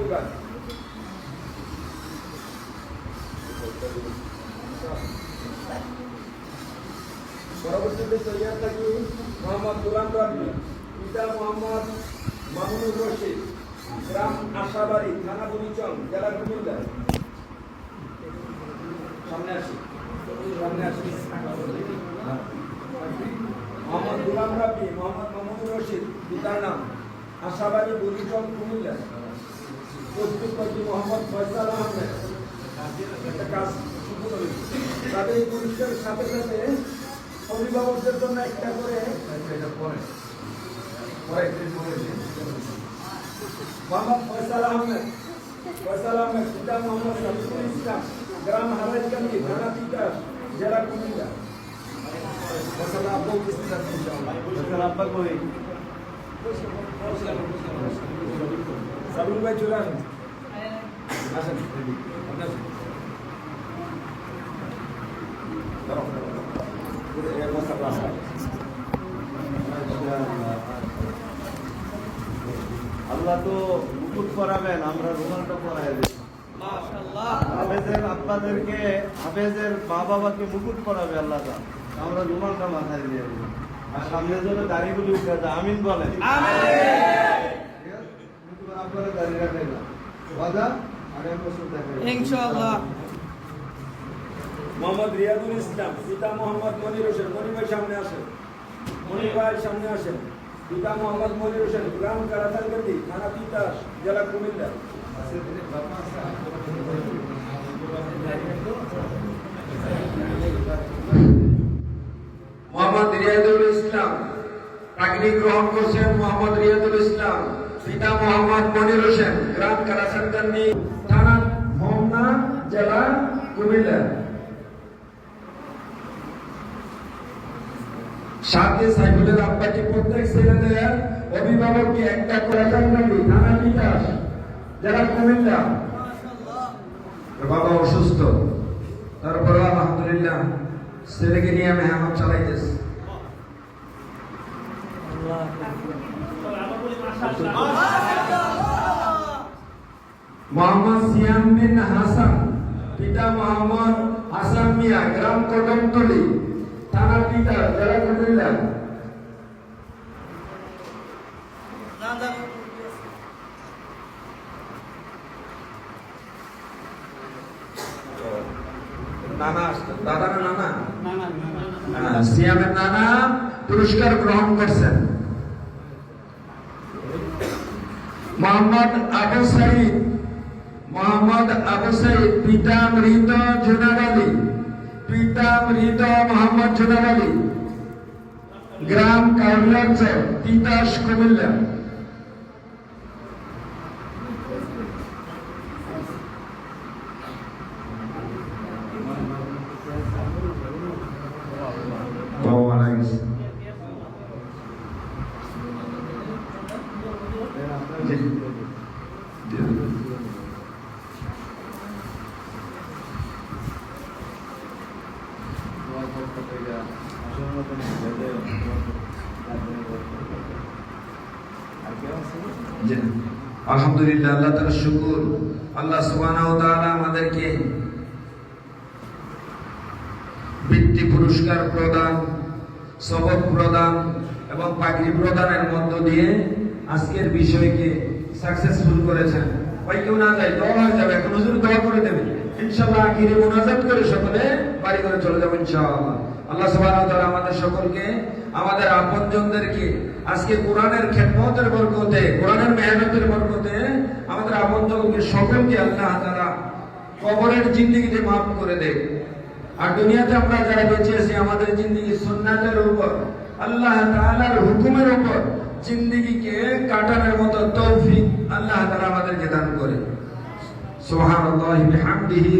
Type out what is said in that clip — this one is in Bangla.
পরিবার। পরবর্তীতে তৈয়ার থাকি মোহাম্মদ গুলাম রাব্বি, পিতা মোহাম্মদ মামুনুর রশিদ, গ্রাম আশাবাড়ি, থানা বুড়িচং, জেলা কুমিল্লা। সামনে আসি। মোহাম্মদ গুলাম রাব্বি, মোহাম্মদ মামুনুর রশিদ, পিতার নাম আশাবাড়ি, বুড়িচং, কুমিল্লা। প্রস্তুতকারী মোহাম্মদ ফয়সাল আহমেদ। একটা কাজ শুরু করি। তাদের এই পুরস্কারের সাথে সাথে অভিভাবকদের জন্য একটা করে মোহাম্মদ ফয়সাল আহমেদ, পিতা মোহাম্মদ শফিকুল ইসলাম, গ্রাম হারাইকান্দি, থানা তিতাস, জেলা কুমিল্লা। সাবির ভাই চলে আসেন। আসেন আল্লাহ তো মুকুট পরাবেন, আমরা রুমালটা পরাই দেব। হাফেজের আব্বাদেরকে, হাফেজের মা বাবাকে মুকুট পরাবে আল্লাহ, আমরা রুমালটা মাথায় দিয়ে দেব। আর সামনে জন্য দাড়িগুলি উঠে যায়, আমিন বলেন। আপনারা দাড়ি রাখেন না বাজা, আগামী বছর দেখেন ইনশাআল্লাহ। মোহাম্মদ রিয়াদুল ইসলাম, পিতা মোহাম্মদ মনির হোসেন। মনির ভাই সামনে আসেন। মনির ভাই সামনে আসেন। পিতা মোহাম্মদ মনির হোসেন, গ্রাম কারাতালকান্দি, থানা তিতাস, জেলা কুমিল্লা। মোহাম্মদ রিয়াদুল ইসলাম, পাগড়ি গ্রহণ করছেন মোহাম্মদ রিয়াদুল ইসলাম, পিতা মোহাম্মদ মনির হোসেন, গ্রাম কারাতালকান্দি, থানা হোমনা, জেলা কুমিল্লা। সাথে সাইফুলের আব্বাকে প্রত্যেক ছেলেদের অভিভাবককে একটা করে কান্নাটি, থানা তিতাস, জেলা কুমিল্লা। বাবা অসুস্থ, তারপরে আলহামদুলিল্লাহ ছেলেকে নিয়ে মেহমান চালাইতেছে। মোহাম্মদ সিয়াম বিন হাসান, পিতা মোহাম্মদ হাসান মিয়া, গ্রাম কদমতলী, থানা তিতাস, জেলা কুমিল্লা। নানা আসতেন, দাদা না নানা? সিয়ামের নানা পুরস্কার গ্রহণ করছেন। মোহাম্মদ আবু সাইদ, পিতা মৃত জুনাব আলী, মোহাম্মদ জুনাব আলী, গ্রাম কাউলারচর, তিতাস, কুমিল্লা। আলহামদুলিল্লাহ, আল্লাহ তাআলার শুকর। আল্লাহ সুবহানাহু ওয়া তাআলা আমাদেরকে বৃত্তি পুরস্কার প্রদান, সবক প্রদান এবং পাগড়ি প্রদানের মধ্য দিয়ে আজকের বিষয়কে সাকসেসফুল করেছেন। ভাই কেউ না যায়, দোয়া হয়ে যাবে, এখন হুজুর দোয়া করে দেবে ইনশাআল্লাহ। আখিরে মুনাজাত করে সকলে বাড়ি করে চলে যাবো ইনশাআল্লাহ। আল্লাহ সুবহানাহু ওয়া তাআলা আমাদের সকলকে, আমাদের আপনজনদেরকে আজকে কোরআনের খেদমতের বরকতে, কোরআনের মেহনতের বরকতে আমাদের আপনজনকে সকলকে আল্লাহ তাআলা কবরের জিন্দেগিতে মাফ করে দেয়। আর দুনিয়াতে আমরা যারা বেঁচে আছি, আমাদের জিন্দেগি সুন্নাতের উপর, আল্লাহ তাআলার হুকুমের উপর জিন্দেগিকে কাটানোর মতো তৌফিক আল্লাহ তাআলা আমাদেরকে দান করে। সুবহানাল্লাহি বিহামদিহি।